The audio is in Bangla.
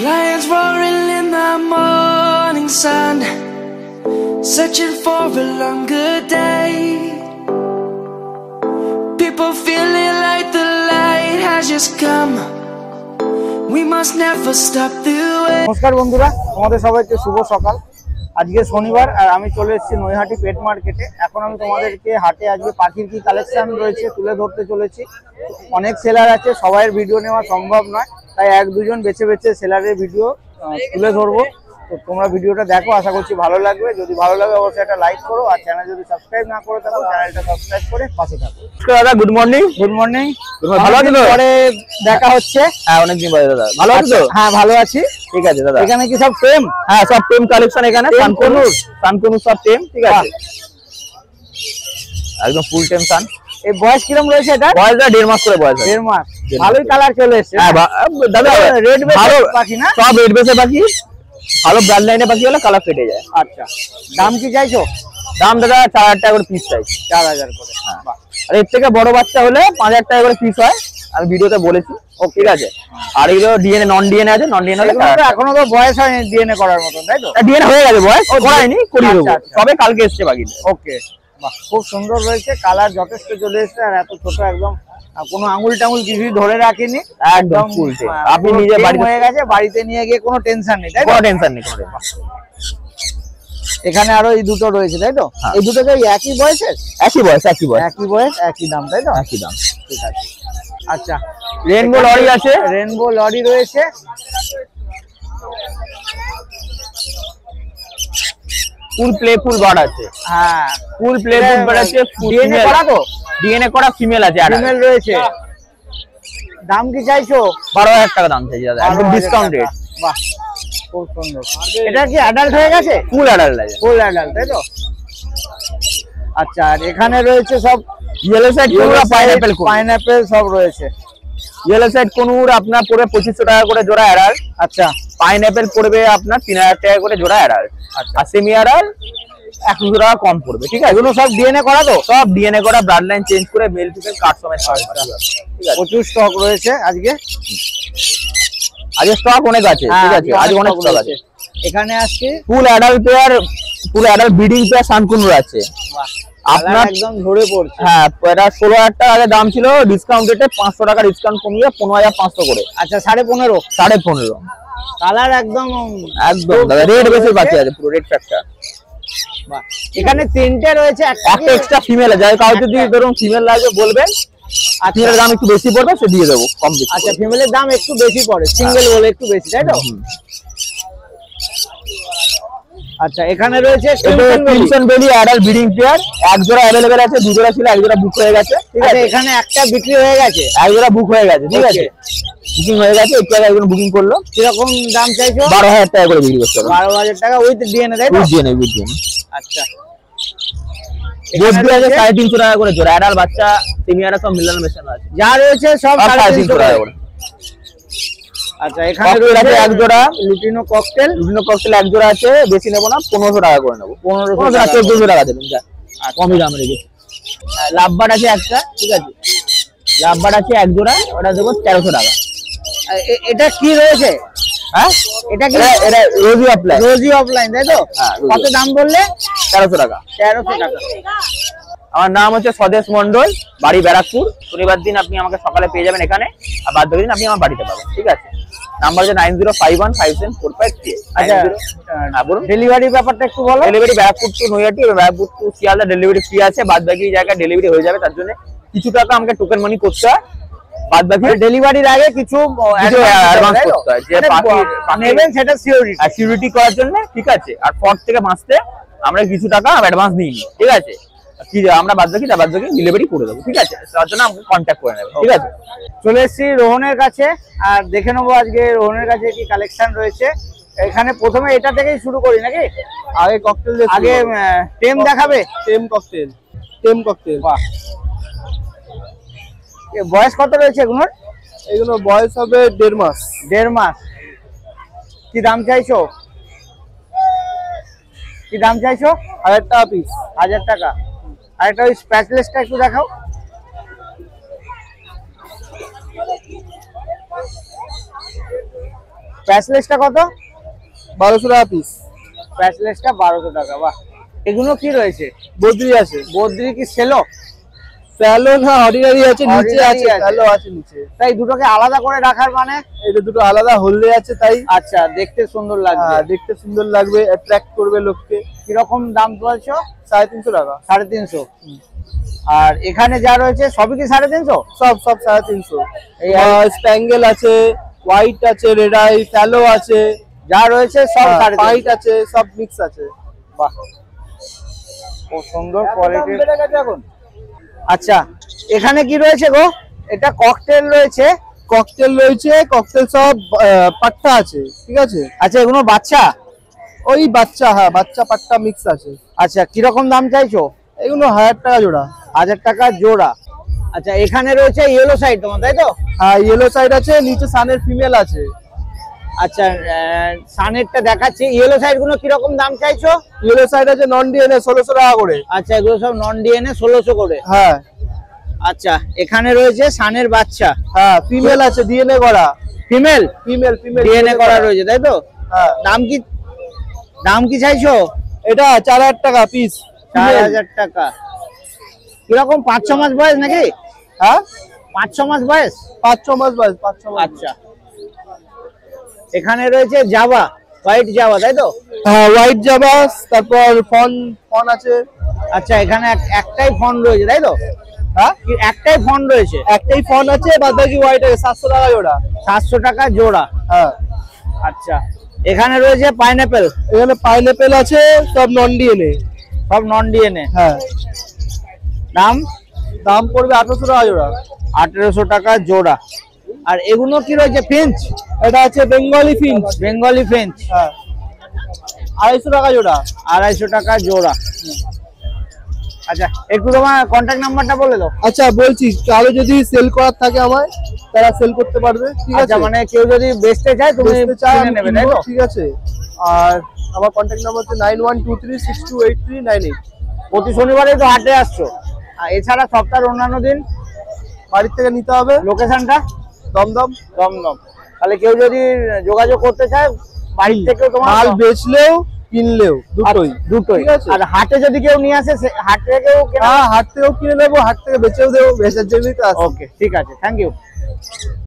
Lions roaring in the morning sun, searching for a longer day. People feeling like the light has just come. We must never stop the way. নমস্কার বন্ধুরা, তোমাদের সবাইকে শুভ সকাল। আজকে শনিবার আর আমি চলে এসেছি নৈহাটি পেট মার্কেটে। এখন আমি তোমাদেরকে হাটে আজকে পাখির কি কালেকশন রয়েছে তুলে ধরতে চলেছি। অনেক সেলার আছে, সবাইয়ের ভিডিও নেওয়া সম্ভব নয়, তাই এক দুজন বেছে বেছে সেলারের ভিডিও তুলে ধরবো। তো তোমরা ভিডিওটা দেখো, আশা করছি ভালো লাগবে। যদি ভালো লাগে অবশ্যই একটা লাইক করো, আর চ্যানেল যদি সাবস্ক্রাইব না করে থাকো চ্যানেলটা সাবস্ক্রাইব করে পাশে থাকো। দাদা গুড মর্নিং। Good morning. ভালো আছো? পরে দেখা হচ্ছে। হ্যাঁ অনেকদিন পরে দাদা। ভালো আছো? হ্যাঁ ভালো আছি। ঠিক আছে দাদা। এখানে কি সব টেম? হ্যাঁ সব টেম কালেকশন এখানে। সানকুনুর সব টেম, ঠিক আছে একদম ফুল টেম সান। এই বয়স কিরকম রয়েছে এটা? বয়স 1.5 মাস করে বয়স। 1.5 মাস। ভালোই কালার চলে এসেছে। হ্যাঁ দাদা রেড বেসের পাখি না? সব রেড বেসের পাখি, ভালো ব্লাড লাইনে পাখি হলে কালার ফেটে যায়। আচ্ছা, দাম কি চাইছো? দাম দাদা 4000 টাকা করে পিস চাই। 4000 করে। হ্যাঁ, আর এর থেকে বড় বাচ্চা হলে 5000 টাকা করে পিস হয়, আমি ভিডিওতে বলেছি। ও ঠিক আছে। আর এগুলো ডিএনএ নন ডিএনএ আছে, নন ডিএনএ হলে এখনো তো বয়স হয়নি ডিএনএ করার মতো, তাই তো? ডিএনএ হয়ে গেছে, বয়স করাইনি, করিয়ে দেবো। তবে কালকে এসছে বাকি। ওকে, বাহ খুব সুন্দর রয়েছে, কালার যথেষ্ট চলে এসেছে। আর এত ছোট, একদম কোনো আঙুল টাঙুল কিছুই ধরে রাখেনি, একদম ফুল টেম। আপনি নিজে বাড়িতে হয়ে গেছে, বাড়িতে নিয়ে গিয়ে কোনো টেনশন নেই, তাই তো? কোনো টেনশন নেই। এখানে আরো এই দুটো রয়েছে, তাই তো? এই দুটো কি একই বয়সের? একই বয়স, একই বয়স, একই বয়স, একই দাম, তাই তো? একই দাম। ঠিক আছে। আচ্ছা, রেনবো লরি আছে, রেনবো লরি রয়েছে। ফুল প্লেফুল বার্ড আছে। হ্যাঁ, ফুল প্লেফুল বার্ড আছে। ডিএনএ করা তো? ডিএনএ করা ফিমেল আছে, ফিমেল রয়েছে। দাম কি চাইছো? 12000 টাকা দাম চাইছি দাদা, একদম ডিসকাউন্ট রেট। বাহ খুব সুন্দর। এটা কি অ্যাডাল্ট হয়ে গেছে? ফুল অ্যাডাল্ট আছে, ফুল অ্যাডাল্ট, তাই তো? আচ্ছা, আর এখানে রয়েছে সব ইয়েলো সাইড কোনুর, পাইনাপেল সব রয়েছে। ইয়েলো সাইড কোনুর আপনার পড়বে 2500 টাকা করে জোড়া অ্যাডাল্ট। আচ্ছা, পাইনাপেল পড়বে আপনার 3000 টাকা করে জোড়া অ্যাডাল্ট। আর সেমি অ্যাডাল্ট 100 টাকা কম পড়বে। ঠিক আছে, এগুলো সব ডিএনএ করা তো? সব ডিএনএ করা, ব্লাড লাইন চেঞ্জ করে মেল ফিমেল কাট সমেত। ঠিক আছে, প্রচুর স্টক রয়েছে আজকে। আজকে স্টক অনেক আছে, ঠিক আছে আজকে অনেক স্টক আছে। এখানে আসছে full adult pair, full adult breeding pair sun conure আছে আপনার, একদম ঝরে পড়ছে। হ্যাঁ, এটা 16000 টাকা আগে দাম ছিল, ডিসকাউন্ট রেটে 500 টাকা ডিসকাউন্ট কমিয়ে 15500 করে। আচ্ছা, 15.5 15.5 কালার একদম দাদা রেড বেসের বাচ্চা আছে, পুরো রেড ফ্যাক্টর। বাহ, এখানে তিনটে রয়েছে, একটা এক্সট্রা ফিমেল আছে, কাউ যদি ধরুন ফিমেল লাগবে বলবেন, আর ফিমেলের দাম একটু বেশি পড়বে, সে দিয়ে দেবো কম বেশি। আচ্ছা, ফিমেলের দাম একটু বেশি পড়ে, সিঙ্গেল বলে একটু বেশি, তাই তো? আচ্ছা, এখানে রয়েছে ক্রিমসন বেলি অ্যাডাল্ট ব্রিডিং পেয়ার, এক জোড়া अवेलेबल আছে, দুই জোড়া ছিল, এক জোড়া বুক হয়ে গেছে। ঠিক আছে, এখানে একটা বিক্রি হয়ে গেছে, এক জোড়া বুক হয়ে গেছে। ঠিক আছে, বুকিং হয়ে গেছে, একটু আগে একজন বুকিং করলো। কিরকম দাম চাইছো? 12000 টাকা করে বিক্রি করতে হবে। 12000 টাকা উইথ ডিএনএ, তাই তো? With DNA. আচ্ছা, গোস দিয়ে আছে 350 টাকা করে জোড়া, অ্যাডাল্ট বাচ্চা সেমি অ্যাডাল্ট সব মিলানো মেশানো আছে, যা রয়েছে সব 350 টাকা করে। আচ্ছা, এখানে রয়েছে এক জোড়া লুটিনো ককটেল এক জোড়া আছে, বেশি নেবো না, 1500 টাকা করে নেবো। 1500 টাকা 1400 টাকা দেবেন, যা কমই দাম রেখেছি। লাভবার্ড আছে একটা, ঠিক আছে লাভবার্ড আছে এক জোড়া, ওটা দেবো 1300 টাকা। এটা কি রয়েছে? হ্যাঁ, এটা কি? এটা রোজি অফলাইন, রোজি অফলাইন, তাই তো? কত দাম বললে? 1300 টাকা। 1300 টাকা। আমার নাম হচ্ছে স্বদেশ মন্ডল, বাড়ি ব্যারাকপুর। শনিবার দিন আপনি আমাকে সকালে পেয়ে যাবেন এখানে, আর বাদ বাকি দিন আপনি আমার বাড়িতে পাবেন। ঠিক আছে, নাম্বার হচ্ছে 9051574538। আচ্ছা, ডেলিভারি ব্যাপারটা একটু বলো। Delivery Barrackpore to Naihati, Barrackpore to Sealdah delivery free আছে, বাদ বাকি জায়গায় ডেলিভারি হয়ে যাবে। তার জন্য কিছু টাকা আমাকে টোকেন মানি করতে হয়, বাদ বাকি ডেলিভারির আগে কিছু অ্যাডভান্স করতে হয়, যে পাখি নেবেন সেটা সিকিউরিটি করার জন্য। ঠিক আছে, আর ফর থেকে বাঁচতে আমরা কিছু টাকা অ্যাডভান্স নিই। ঠিক আছে, কি আমরা বাদ বাকি ডেলিভারি করে দেবো। ঠিক আছে, তার জন্য আমাকে কন্ট্যাক্ট করে নেবে। ঠিক আছে, চলে এসেছি রোহনের কাছে, আর দেখে নেবো আজকে রোহনের কাছে কি কালেকশন রয়েছে। এখানে প্রথমে এটা থেকেই শুরু করি নাকি? আগে ককটেল, আগে টেম দেখাবে? টেম ককটেল। বাহ, বয়স কত রয়েছে এগুলোর? এগুলো বয়স হবে 1.5 মাস। 1.5 মাস। কি দাম চাইছো? 1000 টাকা পিস। 1000 টাকা। আর একটা ওই স্প্যাচলেসটা একটু দেখাও। প্যাচলেসটা কত? 1200 টাকা পিস। প্যাচলেসটা 1200 টাকা। বাহ, এগুলো কি রয়েছে? বদ্রি আছে। বদ্রি কি সেলো? স্যালো না, অর্ডিনারি আছে, নিচে Ordinary আছে, আছে। স্যালো আছে নিচে। তাই দুটোকে আলাদা করে রাখার মানে? এটা দুটো আলাদা হলদে আছে তাই। আচ্ছা, দেখতে সুন্দর লাগবে। দেখতে সুন্দর লাগবে, অ্যাট্রাক্ট করবে লোককে। কিরকম দাম বলছো? 350 টাকা। 350। আর এখানে যা রয়েছে সবই কি 350? সব 350। এই স্প্যাঙ্গেল আছে, হোয়াইট আছে, রেড আই, স্যালো আছে, যা রয়েছে সব 350। হোয়াইট আছে, সব মিক্স আছে। বাহ, খুব সুন্দর কোয়ালিটির। আচ্ছা, এখানে কি রয়েছে গো? এটা ককটেল রয়েছে। ককটেল রয়েছে, ককটেল সব পাট্টা আছে, ঠিক আছে। আচ্ছা, এগুলো বাচ্চা? ওই বাচ্চা, হ্যাঁ বাচ্চা পাট্টা মিক্স আছে। আচ্ছা, কিরকম দাম চাইছো? এগুলো 1000 টাকা জোড়া। 1000 টাকা জোড়া। আচ্ছা, এখানে রয়েছে ইয়েলো সাইড তোমার, তাই তো? হ্যাঁ, ইয়েলো সাইড আছে, নিচে সানের ফিমেল আছে। আচ্ছা, সানেরটা দেখাচ্ছি। ইয়েলো সাইড গুলো কিরকম দাম চাইছো? ইয়েলো সাইড আছে নন ডিএনএ 1600 টাকা করে। আচ্ছা, এগুলো সব নন ডিএনএ 1600 করে। হ্যাঁ। আচ্ছা, এখানে রয়েছে সানের বাচ্চা। হ্যাঁ, ফিমেল আছে, ডিএনএ করা। ফিমেল ফিমেল ডিএনএ করা রয়েছে, তাই তো? হ্যাঁ। দাম কি চাইছো? এটা 4000 টাকা পিস। 4000 টাকা। কিরকম 5-6 মাস বয়স নাকি? হ্যাঁ, 5-6 মাস বয়স। 5-6 মাস বয়স, 5-6 মাস। আচ্ছা, এখানে রয়েছে জাভা, হোয়াইট জাভা, তাই তো? হ্যাঁ, হোয়াইট জাভা, তারপর ফন আছে। আচ্ছা, এখানে একটাই ফন রয়েছে, তাই তো? হ্যাঁ, একটাই ফন রয়েছে। একটাই ফন আছে, বাদ বাকি হোয়াইট আছে। 700 টাকা জোড়া। 700 টাকা জোড়া। হ্যাঁ। আচ্ছা, এখানে রয়েছে পাইনাপেল। এখানে পাইনাপেল আছে, সব নন ডিএনএ। সব নন ডিএনএ। হ্যাঁ। দাম পড়বে 1800 টাকা জোড়া। 1800 টাকা জোড়া। আর এগুলো কি রয়েছে? ফিঞ্চ। এটা আছে বেঙ্গলি ফিঞ্চ। Bengali Finch. হ্যাঁ, 250 টাকা জোড়া। 250 টাকা জোড়া। আচ্ছা, একটু তোমার কন্ট্যাক্ট নাম্বারটা বলে দাও। আচ্ছা, বলছি, কারো যদি সেল করার থাকে আমায়, তারা সেল করতে পারবে, ঠিক আছে। আচ্ছা, মানে কেউ যদি বেচতে চায় তুমি বেচতে চায় কিনে নেবে, তাই তো? ঠিক আছে। আর আমার কন্ট্যাক্ট নাম্বার হচ্ছে 9123628398। প্রতি শনিবারে তো হাটে আসছো, আর এছাড়া সপ্তাহের অন্যান্য দিন বাড়ির থেকে নিতে হবে। লোকেশনটা? দমদম। দমদম। তাহলে কেউ যদি যোগাযোগ করতে চায় বাড়ি থেকেও তোমার মাল বেচলেও কিনলেও দুটোই। দুটোই। ঠিক আছে। আর হাটে যদি কেউ নিয়ে আসে হাট থেকেও কেনা? হাট থেকেও কিনে নেবো, হাট থেকে বেচেও দেবো, বেচার জন্যই তো আছে। ওকে, ঠিক আছে, থ্যাংক ইউ।